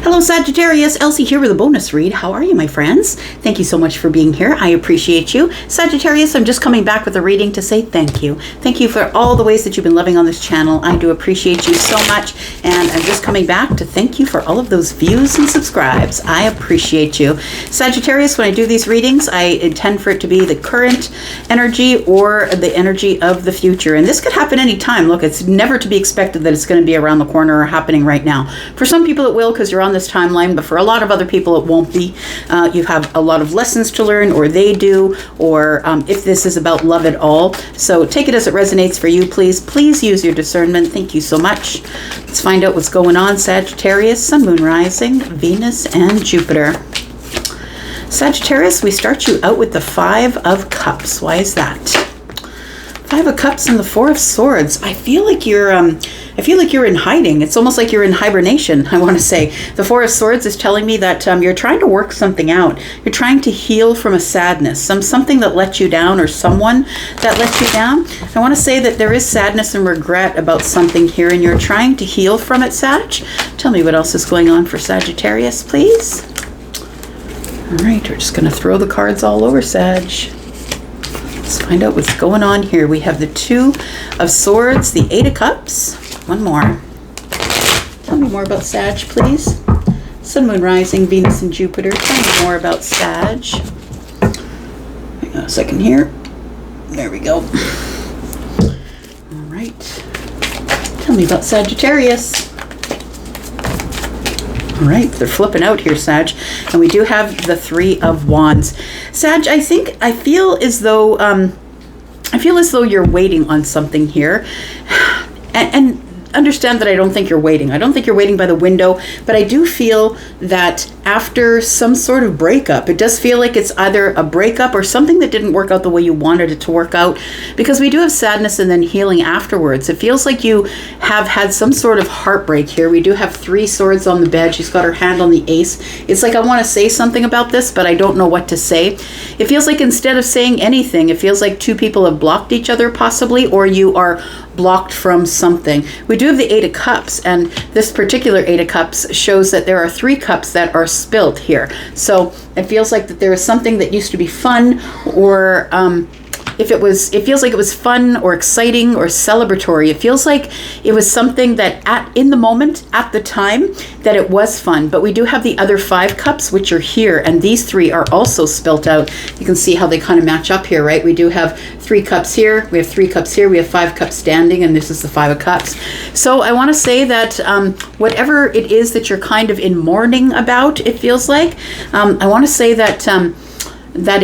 Hello Sagittarius, Elsie here with a bonus read. How are you, my friends? Thank you so much for being here. I appreciate you. Sagittarius, I'm just coming back with a reading to say thank you. Thank you for all the ways that you've been loving on this channel. I do appreciate you so much. And I'm just coming back to thank you for all of those views and subscribes. I appreciate you. Sagittarius, when I do these readings, I intend for it to be the current energy or the energy of the future. And this could happen anytime. Look, it's never to be expected that it's going to be around the corner or happening right now. For some people it will, because you're on this timeline, but for a lot of other people it won't be. You have a lot of lessons to learn, or they do, or if this is about love at all. So take it as it resonates for you, please. Please use your discernment. Thank you so much. Let's find out what's going on, Sagittarius, Sun, Moon, Rising, Venus, and Jupiter. Sagittarius, we start you out with the Five of Cups. Why is that? Five of Cups and the Four of Swords. I feel like you're in hiding. It's almost like you're in hibernation, I want to say. The Four of Swords is telling me that you're trying to work something out. You're trying to heal from a sadness, something that let you down, or someone that let you down. I want to say that there is sadness and regret about something here, and you're trying to heal from it, Sag. Tell me what else is going on for Sagittarius, please. All right, we're just going to throw the cards all over, Sag. Let's find out what's going on here. We have the Two of Swords, the Eight of Cups. One more. Tell me more about Sag, please. Sun, Moon, Rising, Venus, and Jupiter. Tell me more about Sag. Hang on a second here. There we go. All right. Tell me about Sagittarius. All right, they're flipping out here, Sag. And we do have the Three of Wands. Sag, I feel as though you're waiting on something here. And understand that I don't think you're waiting. I don't think you're waiting by the window, but I do feel that after some sort of breakup, it does feel like it's either a breakup or something that didn't work out the way you wanted it to work out, because we do have sadness and then healing afterwards. It feels like you have had some sort of heartbreak here. We do have Three Swords on the bed. She's got her hand on the Ace. It's like I want to say something about this, but I don't know what to say. It feels like instead of saying anything, it feels like two people have blocked each other possibly, or you are blocked from something. We do have the Eight of Cups, and this particular Eight of Cups shows that there are three cups that are spilt here. So it feels like that there is something that used to be fun, or it feels like it was fun or exciting or celebratory. It feels like it was something that in the moment, at the time, that it was fun. But we do have the other Five Cups, which are here, and these three are also spilt out. You can see how they kind of match up here, right? We do have Three Cups here, we have Three Cups here, we have Five Cups standing, and this is the Five of Cups. So I want to say that whatever it is that you're kind of in mourning about, it feels like, I want to say that that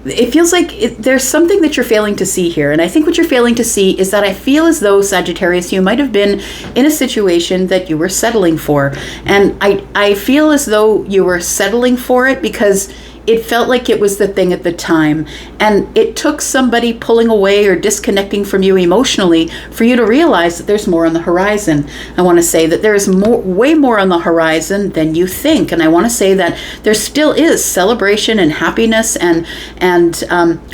it feels like there's something that you're failing to see here. And I think what you're failing to see is that I feel as though, Sagittarius, you might have been in a situation that you were settling for. And I feel as though you were settling for it because it felt like it was the thing at the time. And it took somebody pulling away or disconnecting from you emotionally for you to realize that there's more on the horizon. I want to say that there is way more on the horizon than you think. And I want to say that there still is celebration and happiness and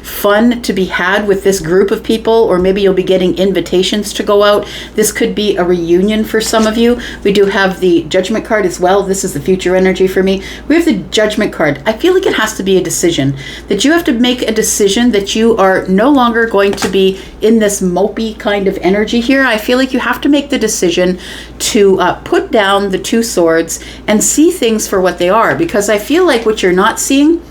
fun to be had with this group of people, or maybe you'll be getting invitations to go out. This could be a reunion for some of you. We do have the Judgment card as well. This is the future energy for me. We have the Judgment card. I feel like it has to be a decision, that you have to make a decision that you are no longer going to be in this mopey kind of energy here. I feel like you have to make the decision to put down the Two Swords and see things for what they are, because I feel like what you're not seeing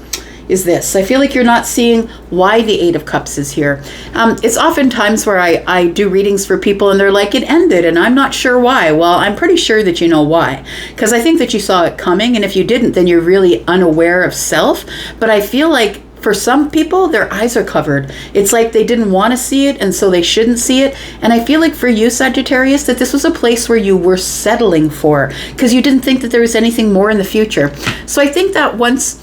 is this. I feel like you're not seeing why the Eight of Cups is here. It's oftentimes where I do readings for people and they're like, it ended and I'm not sure why. Well, I'm pretty sure that you know why, because I think that you saw it coming, and if you didn't, then you're really unaware of self. But I feel like for some people, their eyes are covered. It's like they didn't want to see it, and so they shouldn't see it. And I feel like for you, Sagittarius, that this was a place where you were settling for, because you didn't think that there was anything more in the future. So I think that once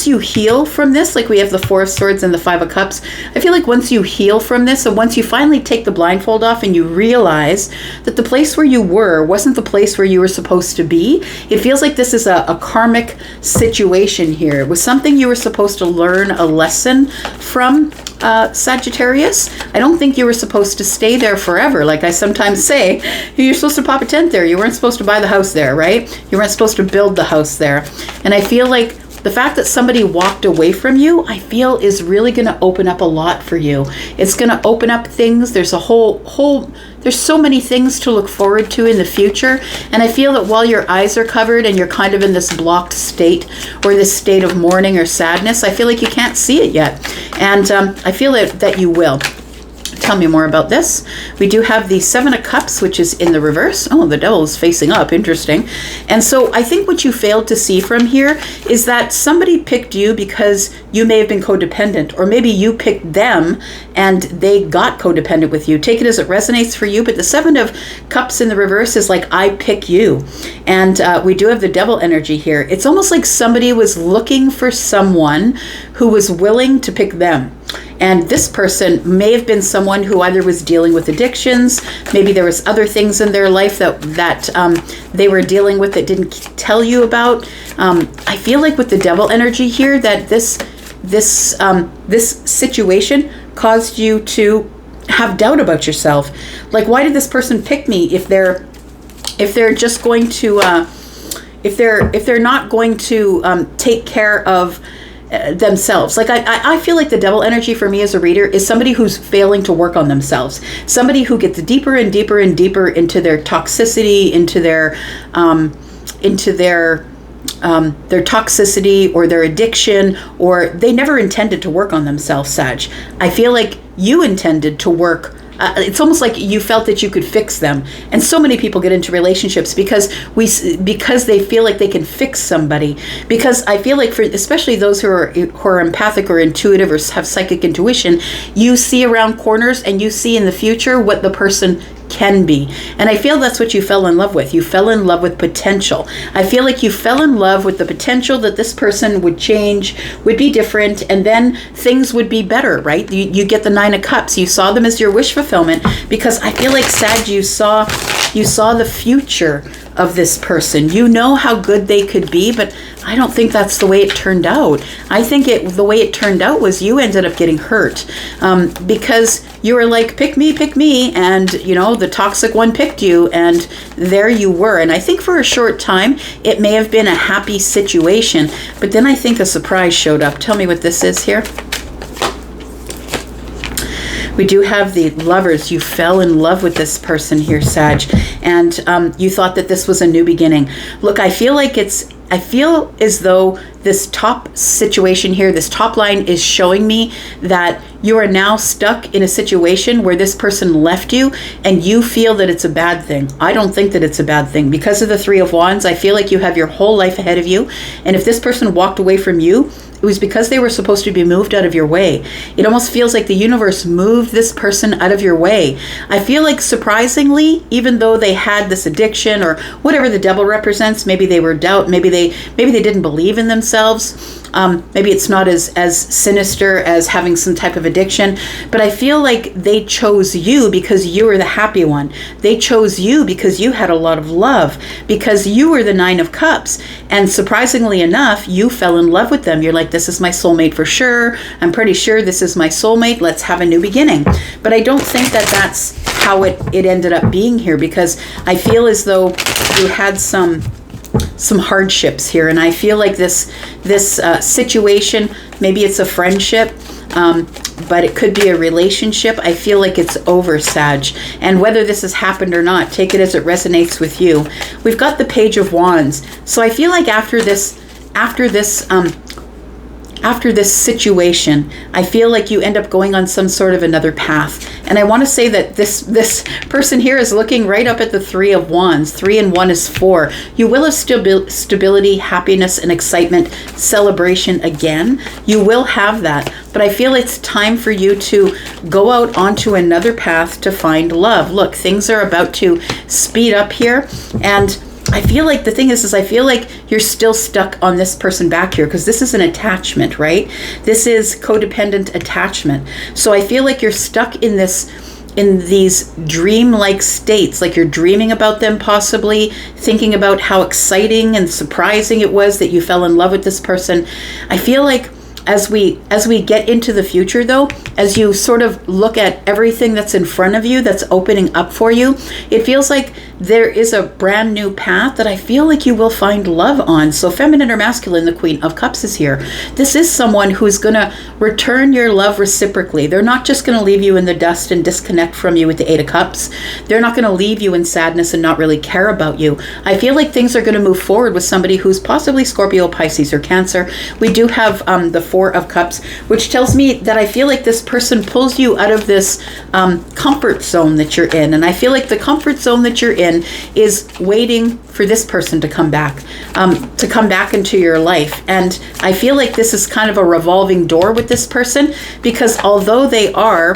you heal from this, like we have the Four of Swords and the Five of Cups, I feel like once you heal from this, and once you finally take the blindfold off and you realize that the place where you were wasn't the place where you were supposed to be, it feels like this is a karmic situation here. It was something you were supposed to learn a lesson from. Sagittarius. I don't think you were supposed to stay there forever. Like I sometimes say, you're supposed to pop a tent there. You weren't supposed to buy the house there, right? You weren't supposed to build the house there. And I feel like the fact that somebody walked away from you, I feel is really going to open up a lot for you. It's going to open up things. There's a there's so many things to look forward to in the future. And I feel that while your eyes are covered and you're kind of in this blocked state or this state of mourning or sadness, I feel like you can't see it yet. And I feel that you will. Tell me more about this. We do have the Seven of Cups, which is in the reverse. Oh, the devil is facing up. Interesting. And so I think what you failed to see from here is that somebody picked you because you may have been codependent, or maybe you picked them and they got codependent with you. Take it as it resonates for you. But the Seven of Cups in the reverse is like, I pick you. And we do have the devil energy here. It's almost like somebody was looking for someone who was willing to pick them. And this person may have been someone who either was dealing with addictions, maybe there was other things in their life that they were dealing with that didn't tell you about. I feel like with the devil energy here that this situation caused you to have doubt about yourself. Like, why did this person pick me if they're just going to if they're not going to take care of themselves? Like I feel like the devil energy for me as a reader is somebody who's failing to work on themselves, somebody who gets deeper and deeper and deeper into their toxicity, into their toxicity or their addiction, or they never intended to work on themselves, Sag. I feel like you intended to work. It's almost like you felt that you could fix them. And so many people get into relationships because they feel like they can fix somebody. Because I feel like especially those who are empathic or intuitive or have psychic intuition, you see around corners and you see in the future what the person can be. And I feel that's what you fell in love with. You fell in love with potential. I feel like you fell in love with the potential that this person would change, would be different, and then things would be better, right? You get the Nine of Cups. You saw them as your wish fulfillment because I feel like, Sag, you saw the future of this person. You know how good they could be, but I don't think that's the way it turned out. I think the way it turned out was you ended up getting hurt because you were like, pick me, and the toxic one picked you, and there you were. And I think for a short time it may have been a happy situation, but then I think a surprise showed up. Tell me what this is here. We do have the Lovers. You fell in love with this person here, Sag, and you thought that this was a new beginning. Look, I feel as though this top situation here, this top line is showing me that you are now stuck in a situation where this person left you and you feel that it's a bad thing. I don't think that it's a bad thing. Because of the Three of Wands, I feel like you have your whole life ahead of you. And if this person walked away from you, it was because they were supposed to be moved out of your way. It almost feels like the universe moved this person out of your way. I feel like, surprisingly, even though they had this addiction or whatever the devil represents, maybe they were doubt, maybe they didn't believe in themselves. Maybe it's not as sinister as having some type of addiction, but I feel like they chose you because you were the happy one. They chose you because you had a lot of love, because you were the Nine of Cups. And surprisingly enough, you fell in love with them. You're like, this is my soulmate for sure. I'm pretty sure this is my soulmate. Let's have a new beginning. But I don't think that that's how it ended up being here, because I feel as though you had some hardships here, and I feel like this situation, maybe it's a friendship, but it could be a relationship. I feel like it's over, Sag. And whether this has happened or not, take it as it resonates with you. We've got the Page of Wands. So I feel like after this situation, I feel like you end up going on some sort of another path. And I want to say that this person here is looking right up at the Three of Wands. 3 and 1 is 4. You will have stability, happiness, and excitement, celebration again. You will have that. But I feel it's time for you to go out onto another path to find love. Look, things are about to speed up here. And I feel like the thing is I feel like you're still stuck on this person back here, because this is an attachment, right? This is codependent attachment. So I feel like you're stuck in these dream-like states, like you're dreaming about them, possibly thinking about how exciting and surprising it was that you fell in love with this person. I feel like as we get into the future, though, as you sort of look at everything that's in front of you, that's opening up for you, it feels like there is a brand new path that I feel like you will find love on. So feminine or masculine, the Queen of Cups is here. This is someone who's going to return your love reciprocally. They're not just going to leave you in the dust and disconnect from you with the Eight of Cups. They're not going to leave you in sadness and not really care about you. I feel like things are going to move forward with somebody who's possibly Scorpio, Pisces, or Cancer. We do have the Four of Cups, which tells me that I feel like this person pulls you out of this comfort zone that you're in. And I feel like the comfort zone that you're in is waiting for this person to come back into your life. And I feel like this is kind of a revolving door with this person, because although they are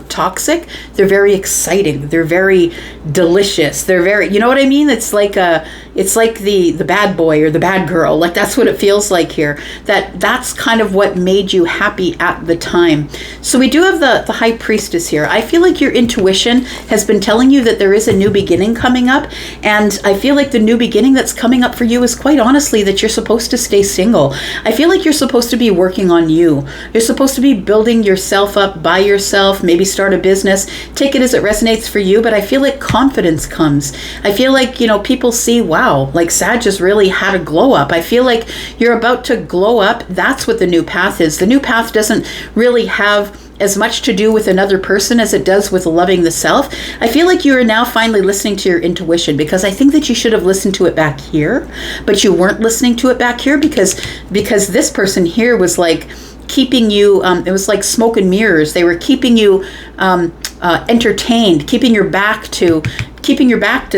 toxic, they're very exciting. They're very delicious. They're very, you know what I mean? It's like the bad boy or the bad girl. Like, that's what it feels like here. That's kind of what made you happy at the time. So we do have the High Priestess here. I feel like your intuition has been telling you that there is a new beginning coming up. And I feel like the new beginning that's coming up for you is, quite honestly, that you're supposed to stay single. I feel like you're supposed to be working on you. You're supposed to be building yourself up by yourself, maybe start a business. Take it as it resonates for you, but I feel like confidence comes. I feel like, people see, wow, like Sag just really had a glow up. I feel like you're about to glow up. That's what the new path is. The new path doesn't really have as much to do with another person as it does with loving the self. I feel like you are now finally listening to your intuition, because I think that you should have listened to it back here, but you weren't listening to it back here because this person here was like keeping you, it was like smoke and mirrors. They were keeping you entertained, keeping your back to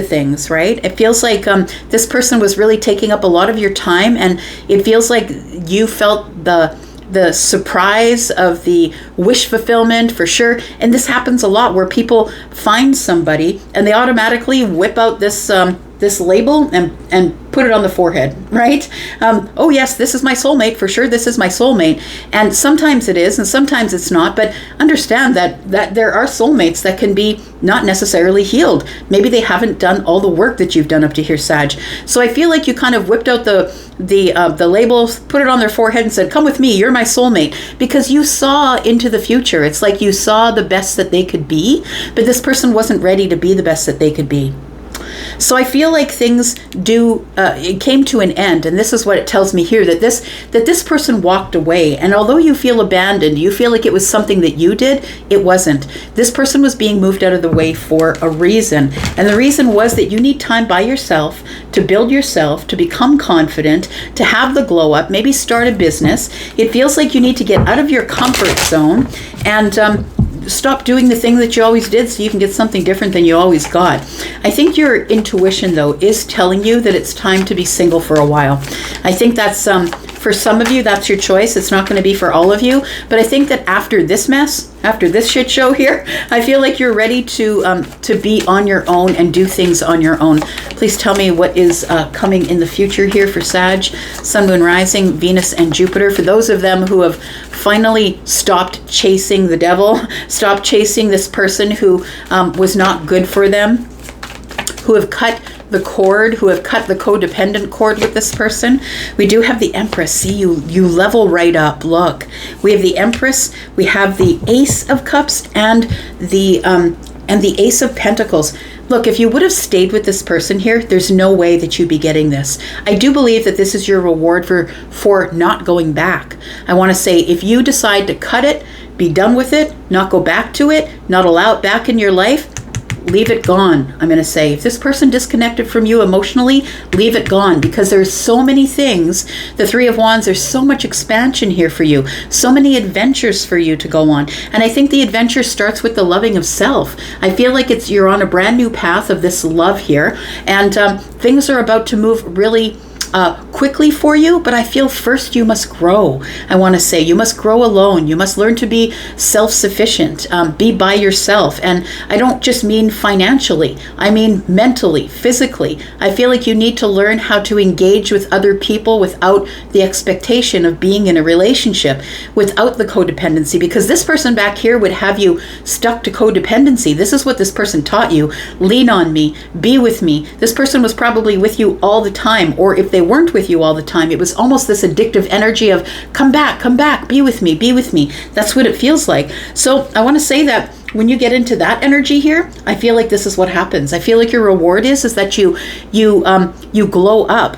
things, right? It feels like this person was really taking up a lot of your time, and it feels like you felt the surprise of the wish fulfillment, for sure. And this happens a lot, where people find somebody and they automatically whip out this label and put it on the forehead, right? Oh yes, this is my soulmate, for sure. This is my soulmate. And sometimes it is, and sometimes it's not. But understand that there are soulmates that can be not necessarily healed. Maybe they haven't done all the work that you've done up to here, Sag. So I feel like you kind of whipped out the labels, put it on their forehead, and said, "Come with me. You're my soulmate," because you saw into the future. It's like you saw the best that they could be, but this person wasn't ready to be the best that they could be. So I feel like things it came to an end, and this is what it tells me here, that this person walked away. And although you feel abandoned, you feel like it was something that you did, it wasn't. This person was being moved out of the way for a reason. And the reason was that you need time by yourself to build yourself, to become confident, to have the glow up, maybe start a business. It feels like you need to get out of your comfort zone and stop doing the thing that you always did so you can get something different than you always got. I think your intuition, though, is telling you that it's time to be single for a while. I think that's, for some of you, that's your choice. It's not going to be for all of you. But I think that after this mess, after this shit show here, I feel like you're ready to be on your own and do things on your own. Please tell me what is coming in the future here for Sag, Sun, Moon, Rising, Venus, and Jupiter. For those of them who have finally stopped chasing the devil, stopped chasing this person who was not good for them, who have cut the cord, who have cut the codependent cord with this person. We do have the Empress. See, you level right up. Look, we have the Empress, we have the Ace of Cups, and the Ace of Pentacles. Look, if you would have stayed with this person here, there's no way that you'd be getting this. I do believe that this is your reward for not going back. I want to say, if you decide to cut it, be done with it, not go back to it, not allow it back in your life, leave it gone. I'm going to say, if this person disconnected from you emotionally, leave it gone, because there's so many things. The Three of Wands, there's so much expansion here for you, so many adventures for you to go on. And I think the adventure starts with the loving of self. I feel like you're on a brand new path of this love here, and things are about to move really quickly for you, but I feel first you must grow. I want to say you must grow alone. You must learn to be self-sufficient, be by yourself. And I don't just mean financially. I mean mentally, physically. I feel like you need to learn how to engage with other people without the expectation of being in a relationship, without the codependency, because this person back here would have you stuck to codependency. This is what this person taught you. Lean on me, be with me. This person was probably with you all the time, or if they weren't with you you all the time. It was almost this addictive energy of come back, be with me, be with me. That's what it feels like. So I want to say that when you get into that energy here, I feel like this is what happens. I feel like your reward is that you glow up.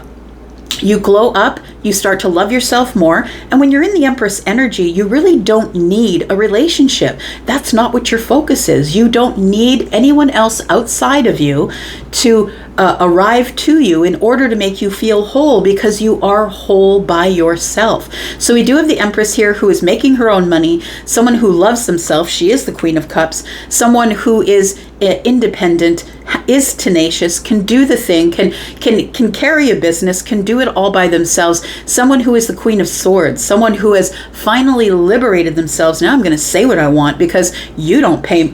You glow up, you start to love yourself more. And when you're in the Empress energy, you really don't need a relationship. That's not what your focus is. You don't need anyone else outside of you to arrive to you in order to make you feel whole, because you are whole by yourself. So we do have the Empress here who is making her own money, someone who loves themselves. She is the Queen of Cups, someone who is independent, is tenacious, can do the thing, can carry a business, can do it all by themselves. Someone who is the Queen of Swords, someone who has finally liberated themselves. Now I'm going to say what I want because you don't pay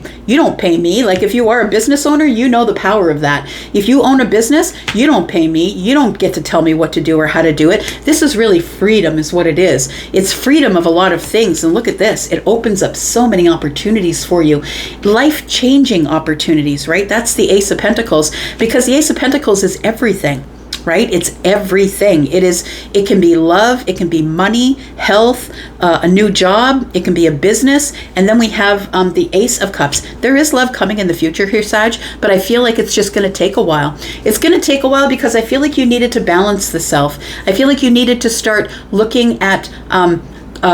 me. Like if you are a business owner, you know the power of that. If you own a business, you don't pay me. You don't get to tell me what to do or how to do it. This is really freedom is what it is. It's freedom of a lot of things. And look at this. It opens up so many opportunities for you. Life-changing opportunities, right? That's the Ace of Pentacles, because the Ace of Pentacles is everything. Right? It's everything. It can be love, it can be money, health, a new job, it can be a business. And then we have the Ace of Cups. There is love coming in the future here, Sag, but I feel like it's just going to take a while. It's going to take a while because I feel like you needed to balance the self. I feel like you needed to start looking at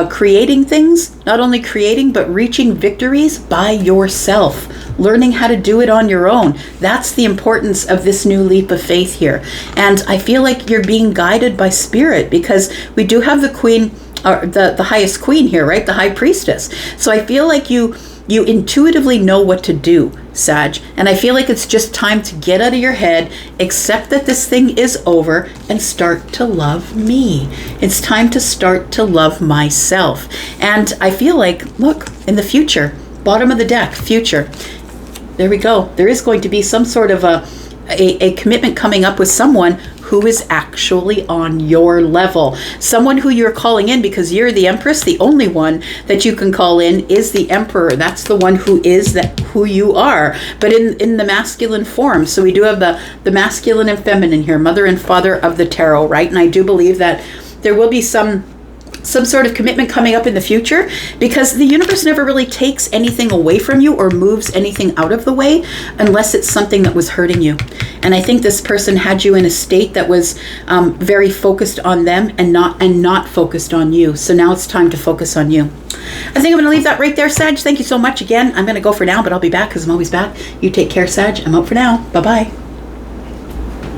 creating things, not only creating, but reaching victories by yourself, learning how to do it on your own. That's the importance of this new leap of faith here. And I feel like you're being guided by spirit, because we do have the queen, or the highest queen here, right? The high priestess. So I feel like you intuitively know what to do, Sag. And I feel like it's just time to get out of your head, accept that this thing is over, and start to love me. It's time to start to love myself. And I feel like, look, in the future, bottom of the deck, future, there we go. There is going to be some sort of a commitment coming up with someone who is actually on your level. Someone who you're calling in because you're the Empress. The only one that you can call in is the Emperor. That's the one who is who you are, but in the masculine form. So we do have the masculine and feminine here, mother and father of the tarot, right? And I do believe that there will be some sort of commitment coming up in the future, because the universe never really takes anything away from you or moves anything out of the way unless it's something that was hurting you. And I think this person had you in a state that was very focused on them and not focused on you. So now it's time to focus on you. I think I'm going to leave that right there, Sag. Thank you so much again. I'm going to go for now, but I'll be back because I'm always back. You take care, Sag. I'm out for now. Bye-bye.